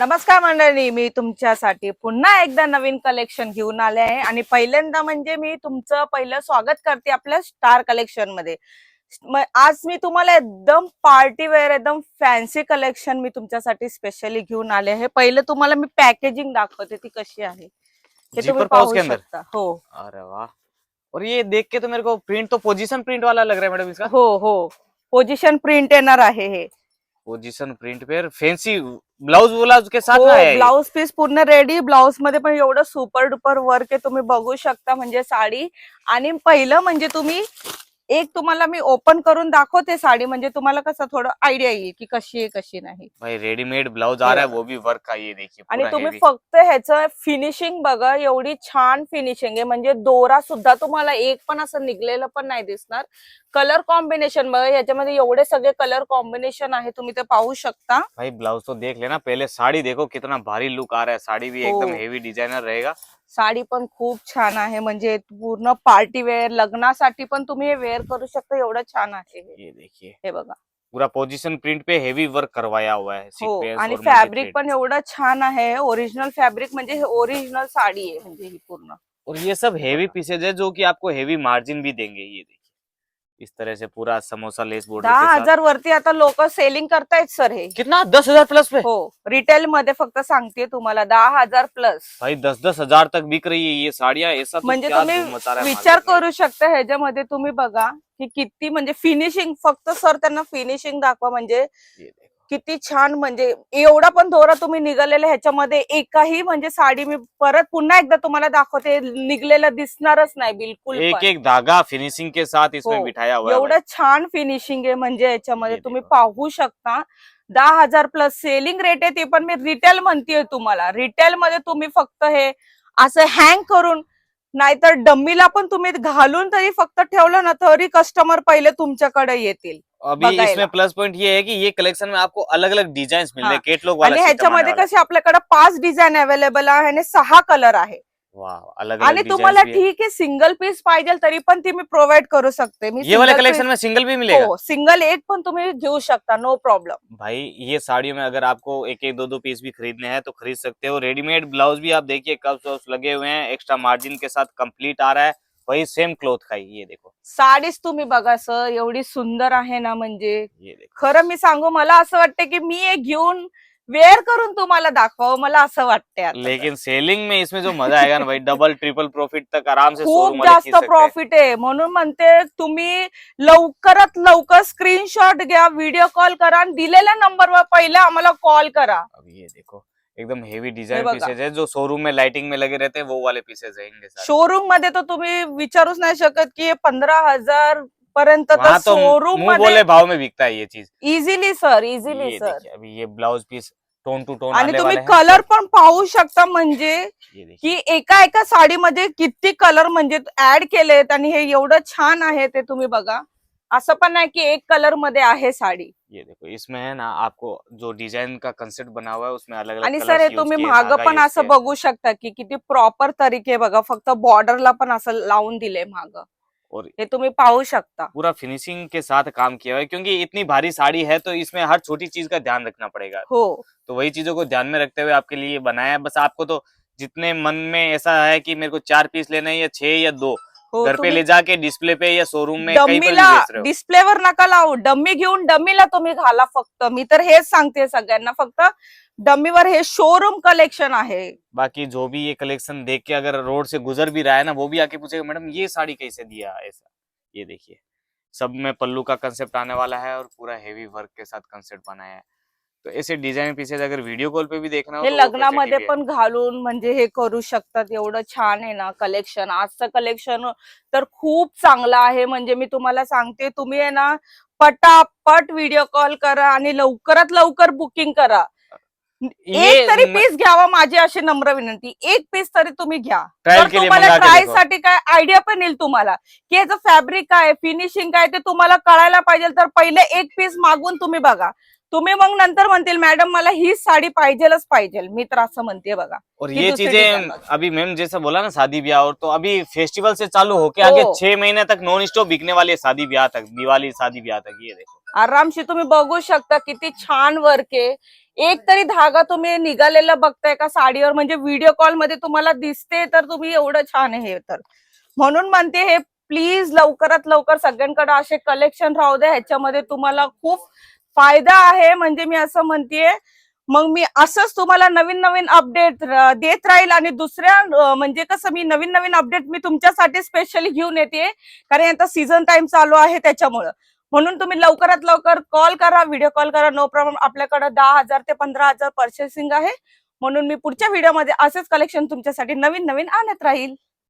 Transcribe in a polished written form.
नमस्कार मंडळी, मी तुमच्यासाठी पुन्हा एकदा नवीन कलेक्शन घेऊन आले आहे आणि पहिल्यांदा म्हणजे मी तुमचं पहिलं स्वागत करते आपल्या स्टार कलेक्शन मध्ये। आज मी तुम्हाला एकदम पार्टी वेअर एकदम फॅन्सी कलेक्शन मी तुमच्यासाठी स्पेशली घेऊन आले आहे। पहिले तुम्हाला मी पॅकेजिंग दाखवते ती कशी आहे हे तुम्ही पाहू शकता। हो अरे वाह। और ये देख के तो मेरे को प्रिंट तो पोजीशन प्रिंट वाला लग रहा है मैडम इसका। हो हो पोजिशन प्रिंट येणार आहे हे। पोजीशन प्रिंट पे फैंसी ब्लाउज ब्लाउज के साथ हो, में है ब्लाउज पीस पूर्ण रेडी। ब्लाउज मध्ये पण एवढं सुपर डुपर वर्क आहे, तुम्ही बघू शकता म्हणजे साडी। आणि पहिलं म्हणजे तुम्ही एक तुम्हाला मी ओपन करून दाखवते साडी, म्हणजे तुम्हाला कसं थोडं आयडिया येईल की कशी आहे कशी नाही। भाई रेडीमेड ब्लाउज आ रहा है वो भी वर्क का, ये देखिए आणि पूरा तुम्ही हेवी। फक्त ह्याचं फिनिशिंग बघा, एवढी छान फिनिशिंग आहे म्हणजे दोरा सुद्धा तुम्हाला एक पण असं निघलेलं पण नाही दिसणार। कलर कॉम्बिनेशन बघा, याच्यामध्ये एवढे सगळे कलर कॉम्बिनेशन आहे, तुम्ही ते पाहू शकता। भाई ब्लाउज तो देख लेना, पहले साड़ी देखो कितना भारी लुक आ रहा है। साड़ी भी एकदम हेवी डिजाइनर रहेगा। साडी पण खूप छान आहे, म्हणजे पूर्ण पार्टी वेअर लग्नासाठी पण तुम्ही हे वेअर करू शकता, एवढं छान आहे हे। ये देखिए हे बघा पूरा पोजीशन प्रिंट पे हेवी वर्क करवाया हुआ है। हो, सीक्वेंस आणि और फॅब्रिक पण एवढं छान आहे, ओरिजिनल फॅब्रिक म्हणजे ओरिजिनल साडी आहे म्हणजे ही पूर्ण। और ये सब हेवी पीसेज है जो कि आपको हेवी मार्जिन भी देंगे। ये देखिए इस तरह से पूरा समोसा लेस बॉर्डर के साथ। 10,000 वरती आता लोक सेलिंग करतायत सर हे। कितना 10,000 प्लस पे? हो, रिटेल मध्ये फक्त सांगते तुम्हाला 10,000 प्लस। भाई 10-10 हजार तक बिक रही है ये साड़ियाँ। ऐसा तो म्हणजे क्या तुम्ही धूम मचा रहा है विचार मार्केट में। करू शकता, ह्याच्यामध्ये तुम्ही बघा की किती म्हणजे फिनिशिंग, फक्त सर त्यांना फिनिशिंग दाखवा म्हणजे ये देखो किती छान। म्हणजे एवढा पण दोरा तुम्ही निघालेला ह्याच्यामध्ये एकही म्हणजे साडी मी परत पुन्हा एकदा तुम्हाला दाखवते, निघलेलं दिसणारच नाही बिलकुल एक पण। एक धागा फिनिशिंग के साथ इसमें हो, बिठाया हुआ है भाई। एवढं छान फिनिशिंग आहे म्हणजे याच्यामध्ये ये तुम्ही देखो। पाहू शकता। 10,000 प्लस सेलिंग रेट आहे, ते पण मी रिटेल म्हणतेय तुम्हाला। रिटेल मध्ये तुम्ही फक्त हे असं हँग करून नाहीतर डम्मीला पण तुम्ही घालून तरी फक्त ठेवलं ना, तरी कस्टमर पहिले तुमच्याकडे येतील अभी बघायला। इसमें प्लस पॉइंट ये है कि ये कलेक्शन में आपको अलग अलग डिजाइन मिल रहे हाँ। हैं, कैटलॉग वाला आणि सिस्टम आने ह्याच्यामध्ये वाला है। कसे आपल्याकडे 5 डिझाईन अवेलेबल आहे आणि 6 कलर आहे। वाह, अलग आणि अलग तुम्हाला डिजाइन भी है। ठीक आहे सिंगल पीस पाहिजे तरी पण ती मी प्रोव्हाइड करू शकते। मी ये वाले सिंगल कलेक्शन पीस में सिंगल भी मिलेगा? हो, सिंगल एक पण तुम्ही घेऊ शकता, नो प्रॉब्लम। भाई ये साड़ियों में अगर आपको एक एक दो दो पीस भी खरीदने हैं तो खरीद सकते हो। रेडीमेड ब्लाउज भी आप देखिए कप्स वप्स लगे हुए हैं, एक्स्ट्रा मार्जिन के साथ कंप्लीट आ रहा है। वही सेम क्लॉथ का ही, ये देखो साडीच तुम्ही बघा सर, एवढी सुंदर आहे ना, म्हणजे ये देखो। खरं मी सांगू, मला असं वाटतं की मी एक घेऊन वेअर करून तुम्हाला दाखवावं, मला असं वाटतंय आता तर। लेकिन सेलिंग में इसमें जो मजा आएगा ना भाई, डबल ट्रिपल प्रॉफिट तक आराम से शोरूम खूप वाले खींच जास्त सकते हैं। प्रॉफिट आहे, म्हणून म्हणते तुम्ही लवकरात लवकर स्क्रीनशॉट घ्या, व्हिडिओ कॉल करा आणि दिलेल्या नंबरवर पहिले आम्हाला कॉल करा। अब ये देखो एकदम हेवी हे डिजाइन बघा, पीसेज है, जो शोरूम में लाइटिंग में लगे रहते हैं वो वाले पीसेज रहेंगे सारे। शोरूम मध्ये तर तुम्ही विचारूच नाही शकत की 15,000 पर्यंत तर वहाँ तो शोरूम मुंह मध्ये बोले भाव में बिकता है ये चीज। इझिली सर, इझिली ये सर। देखिए अभी ये blouse piece tone to tone आणि आने तुम्ही वाले हैं। कलर पण पाहू शकता, म्हणजे ये देखिए की एका एका साडीमध्ये किती कलर म्हणजे ऍड केलेत आणि हे एवढं छान आहे ते तुम्ही बघा। असं पण नाही की एक कलर मध्ये आहे साडी। ये देखो इसमें है ना, आपको जो डिजाइन का कंसेप्ट बना हुआ है उसमें अलग अलग आणि सर हे कलर्स यूज तुम्ही किए, माग धागा पण यूज असं किया। बघू शकता की किती प्रॉपर तरीके बघा, फक्त बॉर्डरला पण असं लावून दिले माग, और हे तुम्ही पाहू शकता। पूरा फिनिशिंग के साथ काम किया हुआ है, क्योंकि इतनी भारी साड़ी है तो इसमें हर छोटी चीज का ध्यान रखना पड़ेगा। हो, तो वही चीजों को ध्यान में रखते हुए आपके लिए बनाया है। बस आपको तो जितने मन में ऐसा है कि मेरे को 4 पीस लेना है या 6 या 2, हो घर पे तुम्ही ले जाके डिस्प्ले पे या शोरूम में कहीं पर भी डम्मीला बेच रहे हो। डिस्प्लेवर नका लावू, डम्मी घेऊन डम्मीला तुम्ही घाला फक्त। मी तर हेच सांगते सगळ्यांना, फक्त डम्मीवर हे शोरूम कलेक्शन आहे। बाकी जो भी ये कलेक्शन देख के अगर रोड से गुजर भी रहा है ना, वो भी आके पूछेगा मैडम ये साड़ी कैसे दिया ऐसा। ये देखिए सब में पल्लू का कंसेप्ट आने वाला है और पूरा हेवी वर्क के साथ कंसेप्ट बनाया है। तो ऐसे डिजाइन पीसेज अगर वीडियो कॉल पे भी देखना हो हे तो वो लग्नामध्ये फैसिलिटी भी है। पण घालून म्हणजे हे करू शकतात, एवढं छान आहे ना कलेक्शन। आजचं कलेक्शन तर खूप चांगलं आहे, म्हणजे मी तुम्हाला सांगते, तुम्ही आहे ना पटापट व्हिडिओ कॉल करा आणि लवकरात लवकर बुकिंग करा। एक तरी पीस घ्यावा, माझी अशी नम्र विनंती, एक पीस तरी तुम्ही घ्या, ट्रायल तर के लिए तुम्हाला मंगा के ट्रायल देखो। साठी काय आयडिया पण येईल तुम्हाला की याचं फॅब्रिक काय, फिनिशिंग काय ते तुम्हाला कळायला पाहिजे। तर पहिले एक पीस मागून तुम्ही बघा, तुम्ही मग नंतर म्हणतील मॅडम मला ही साडी पाहिजेलच पाहिजे, मी तर असं म्हणते बघा. और कि ये दूसरे चीजें डिजाइन में। अभी मैम जैसा बोला ना शादी ब्याह, और तो अभी फेस्टिवल से चालू होके आगे हो। 6 महीने तक नॉन स्टॉप बिकने वाली है शादी ब्याह तक, दिवाली शादी ब्याह तक। ये देखो आरामशी तुम्ही बघू शकता किती छान वर्क आहे. एक तरी धागा तुम्ही निघालेला बघताय का साडीवर, म्हणजे व्हिडिओ कॉल मध्ये तुम्हाला दिसते तर तुम्ही एवढं छान आहे. तर म्हणून म्हणते हे प्लीज लवकरात लवकर सगळ्यांकडे असे कलेक्शन राहू द्या, ह्याच्यामध्ये तुम्हाला खूप फायदा आहे, म्हणजे मी असं म्हणतेय. मग मी असंच तुम्हाला नवीन नवीन अपडेट देत राहील, आणि दुसऱ्या म्हणजे कसं मी नवीन नवीन अपडेट मी तुमच्यासाठी स्पेशली घेऊन येते, कारण आता सीझन टाइम चालू आहे त्याच्यामुळं. म्हणून तुम्ही लवकरात लवकर कॉल करा, व्हिडिओ कॉल करा, नो प्रॉब्लेम. आपल्याकडे 10,000 ते 15,000 पर्चेसिंग आहे, म्हणून मी पुढच्या व्हिडिओमध्ये असेच कलेक्शन तुमच्यासाठी नवीन नवीन आणत राहील.